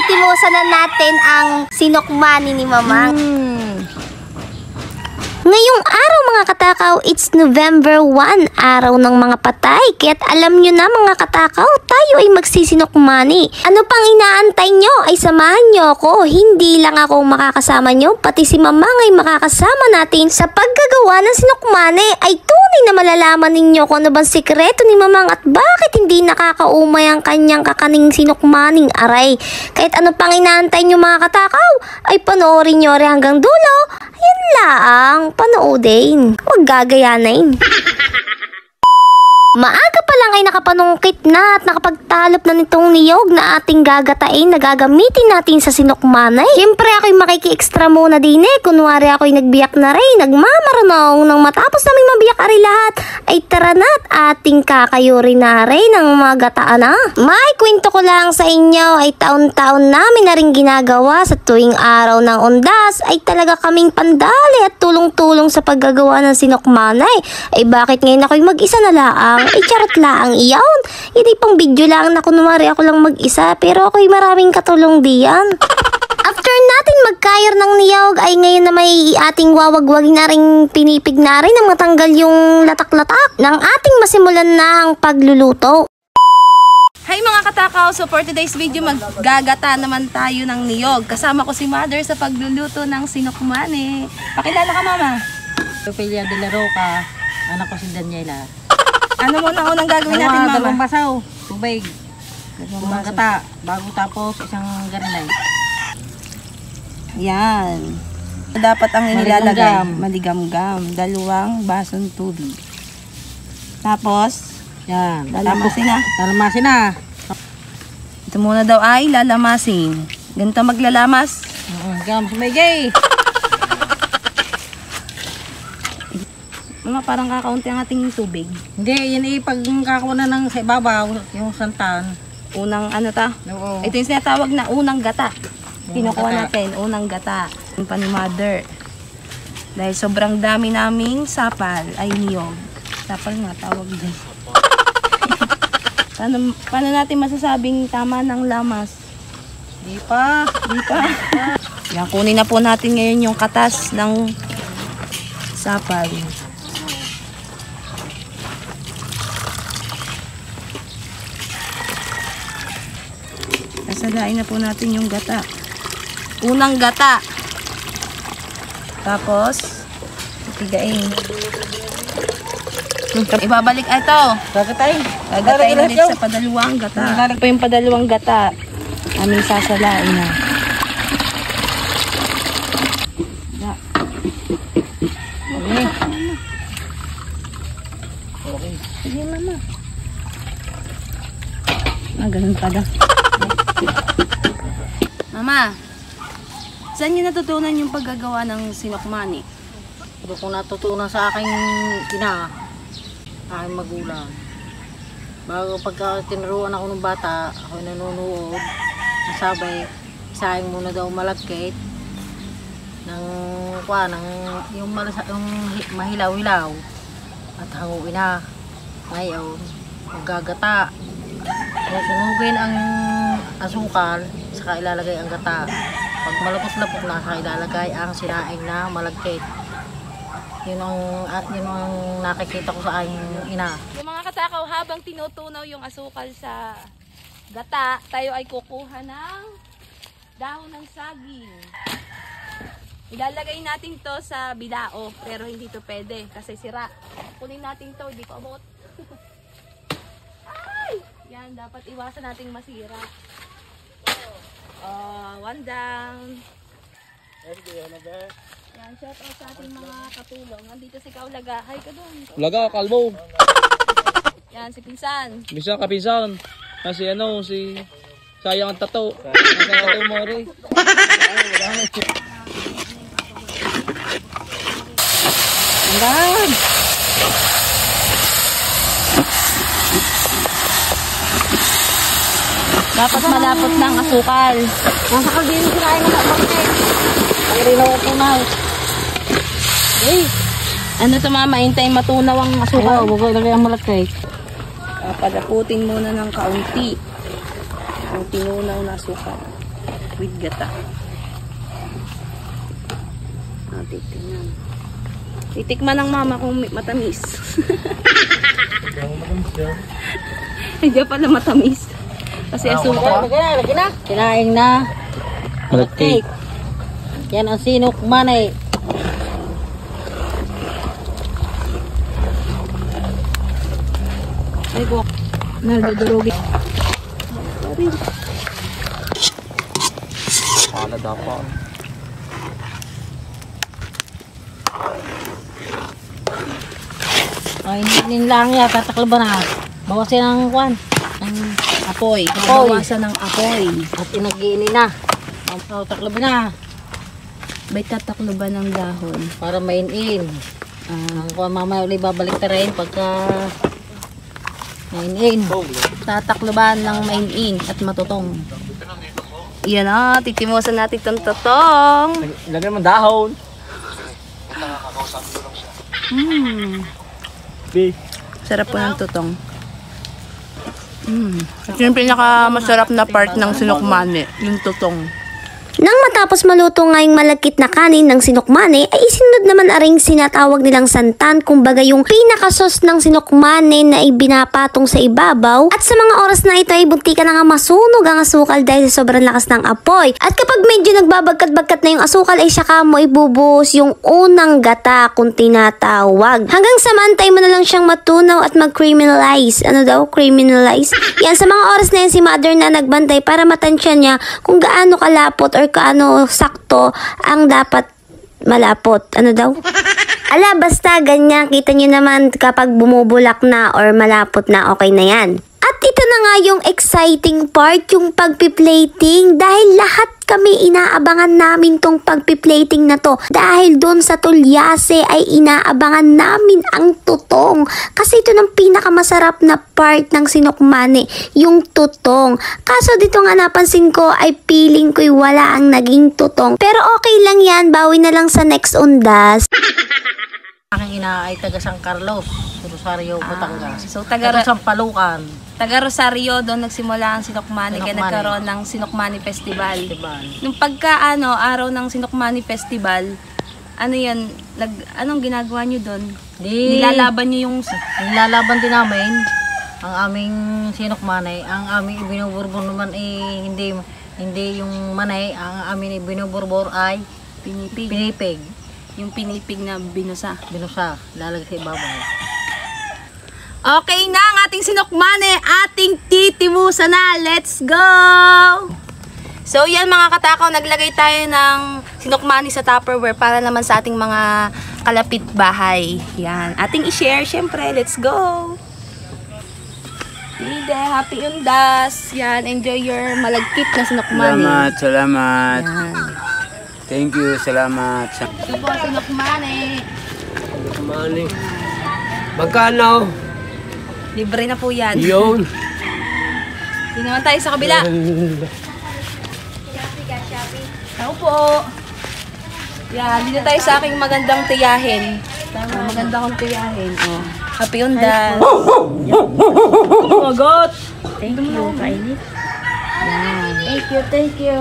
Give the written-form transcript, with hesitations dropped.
Titimusan na natin ang sinukmani ni Mamang. Ngayong araw mga katakaw, it's November 1, araw ng mga patay. Kaya't alam nyo na mga katakaw, tayo ay magsisinukmani. Ano pang inaantay nyo ay samahan nyo ako. Hindi lang ako makakasama nyo, pati si Mamang ay makakasama natin sa paggagawa ng sinukmani. Ay tunay na malalaman ninyo kung ano bang sikreto ni Mamang at bakit hindi nakakaumay ang kanyang kakaning sinukmaning aray. Kahit ano pang inaantay nyo mga katakaw, ay panoorin nyo rin hanggang dulo. Yan lang, panoodin. Huwag gagayanin. Maaga pa lang ay nakapanungkit na at nakapagtalop na nitong niyog na ating gagatain na gagamitin natin sa sinukmanay. Siyempre ako'y makiki-extra muna din kunwari ako'y nagbiyak na rin, nagmamaranong nang matapos naming mabiyak ari lahat ay tara na at ating kakayuri na rin ng mga gataan na. May kwento ko lang sa inyo ay taon-taon namin na rin ginagawa sa tuwing araw ng undas ay talaga kaming pandali at tulong-tulong sa paggagawa ng sinukmanay. Ay bakit ngayon ako'y mag-isa na laang? Ay charot lang iyon. Hindi pang video lang na kunwari ako lang mag-isa pero ako'y maraming katulong diyan. After natin magkayar ng niyog ay ngayon na may ating wawagwagin na rin pinipig na rin na matanggal yung latak-latak ng ating masimulan na ang pagluluto. Hi mga katakaw! So for today's video maggagata naman tayo ng niyog. Kasama ko si Mother sa pagluluto ng sinukmani. Pakilala ka mama. Ophelia de la Roca, anak ko si Daniela. Ano mo na unang gagawin natin mama? Dalawang basaw, tubig. Dalawang gata, bago tapos isang garnay. Yan. Dapat ang inilalagay, maligamgam. 2 basong tubig. Tapos, yan. lalamasin na. Lalamasin na. Ito muna daw ay lalamasin. Ganito maglalamas. Gam, sumigay. Mama, parang kakaunti ang ating tubig. Hindi, yan pagkakawa na ng sa ibabaw, yung santan. Unang ano ta? Oo. Ito yung sinatawag na unang gata. Kinukuha gata. natin, unang gata. Yung pa ni Mother. Dahil sobrang dami naming sapal ay niyog. Sapal nga tawag din. paano natin masasabing tama ng lamas? Di pa. Yan, kunin na po natin ngayon yung katas ng sapal. Sasalain na po natin yung gata. Unang gata. Tapos, itigain. Ibabalik ito. Gagatayin. Gagatayin ulit sa padalawang gata. Ito po yung padalawang gata. Aming sasalain na. Okay. Sige mama. Ganun pala. Mama, saan niyo natutunan yung paggagawa ng sinukmani? Ito kung natutunan sa aking aking magulang. Bago pagka tinuruan ako ng bata, ako nanonood, nasabay, isahin muna daw malagkit ng yung mahilaw-hilaw at hanguin na. Ngayon, maggagata. Sunugin ang asukal, saka ilalagay ang gata. Pag malapot-lapot na, saka ilalagay ang sinaing na malagkit. Yun ang nakikita ko sa aking ina. Yung mga katakaw, habang tinutunaw yung asukal sa gata, tayo ay kukuha ng dahon ng saging. Ilalagay natin to sa bilao, pero hindi to pwede kasi sira. Kunin natin to, hindi pa abot. Ay! Yan, dapat iwasan nating masira. One down. Yan, shout out sa ating mga katulong. Nandito si Kaulaga. Hi ka doon. Ulaga, kalbo. Yan, si Pinsan. Bisa kapinsan. Si sayang ang tato. Nasa tato mo rin. Andan! Dapat malapot ng asukal. Nasa kaldero sinain na malagkit. Ang rinaw ko na. Ano to mama, hintayin matunaw ang asukal. Oo, bago ilagay ang malagkit. Palaputin muna ng kaunti. Ang tinunaw na asukal. with gata. Titikman. Titikman ng mama kung matamis. Hindi pala matamis. Kasi asukal. Lagi na. Kinain na. Malagkit. Yan ang sinukmani. Ay ko. Nagdudurugin. Wala dapat. Ay, hindi lang yata. Taklo ba na? Bawasin ang kwan. Ang Apoy. Apoy. Bawasan ng apoy. at inag-iini na. Oh, taklo ba na? May tataklo ba ng dahon? Para main-in. Ang kwan mamaya ulit babalik ta rin pagka main-in. Tatakloban ng main-in at matutong. Yan na, titimosan natin itong totong. Lagyan mo dahon. Sarap po ng tutong. Ito yung pinakamasarap na part ng sinukmani, yung tutong. Nang matapos maluto nga yung malagkit na kanin ng sinukmane, ay isinunod naman aring sinatawag nilang santan, kumbaga yung pinakasos ng sinukmane na ibinapatong sa ibabaw. At sa mga oras na ito ay buntika na nga masunog ang asukal dahil sa sobrang lakas ng apoy. At kapag medyo nagbabagkat-bagkat na yung asukal ay saka mo ibubuhos yung unang gata kung tinatawag. Hanggang sa maantay mo na lang siyang matunaw at mag-criminalize. Ano daw? Criminalize? Yan, sa mga oras na yan si mother na nagbantay para matansya niya kung gaano kalapot or kaano sakto ang dapat malapot. Ano daw? Ala, basta ganyan. Kita nyo naman kapag bumubulak na or malapot na, okay na yan. At ito na nga yung exciting part, yung pagpiplating. Dahil lahat kami inaabangan namin tong pagpiplating na to. Dahil doon sa Tulyase ay inaabangan namin ang tutong. Kasi ito ng pinakamasarap na part ng sinukmane, yung tutong. Kaso dito nga napansin ko ay feeling ko'y wala ang naging tutong. Pero okay lang yan, bawi na lang sa next undas. Aking ina ay taga San Carlos, Rosario, Batangas. So, Taga Sampalukan. taga Rosario, doon nagsimula ang Sinukmani, kaya Sinukmani. nagkaroon ng Sinukmani Festival. Diba? Nung pagka araw ng Sinukmani Festival, ano yan, anong ginagawa nyo doon? Nilalaban nyo yung... Nilalaban din namin ang aming sinukmanay. Ang aming ibinuburbor naman ay hindi yung manay. Ang aming ibinuburbor ay pinipig. Yung pinipig na binusa. Binusa, lalagay sa ibabaw. Okay na ang ating sinukmane, ating titimusa na. Let's go! So yan mga katakaw, naglagay tayo ng sinukmani sa Tupperware para naman sa ating mga kalapit bahay. Yan, ating i-share syempre. Let's go! Dide, happy undas. Yan, enjoy your malagkit na sinukmani. Salamat. Yan. Thank you, salamat. Ito po ang sinukmani. Mali. Magkano? Libre na po yan. Yun. Hindi naman tayo sa kabila. Ako po. Yan, dito tayo sa aking magandang tiyahin. Maganda kong tiyahin. Oh. Happy undas. Magot. Thank you, kainit. Thank you, thank you.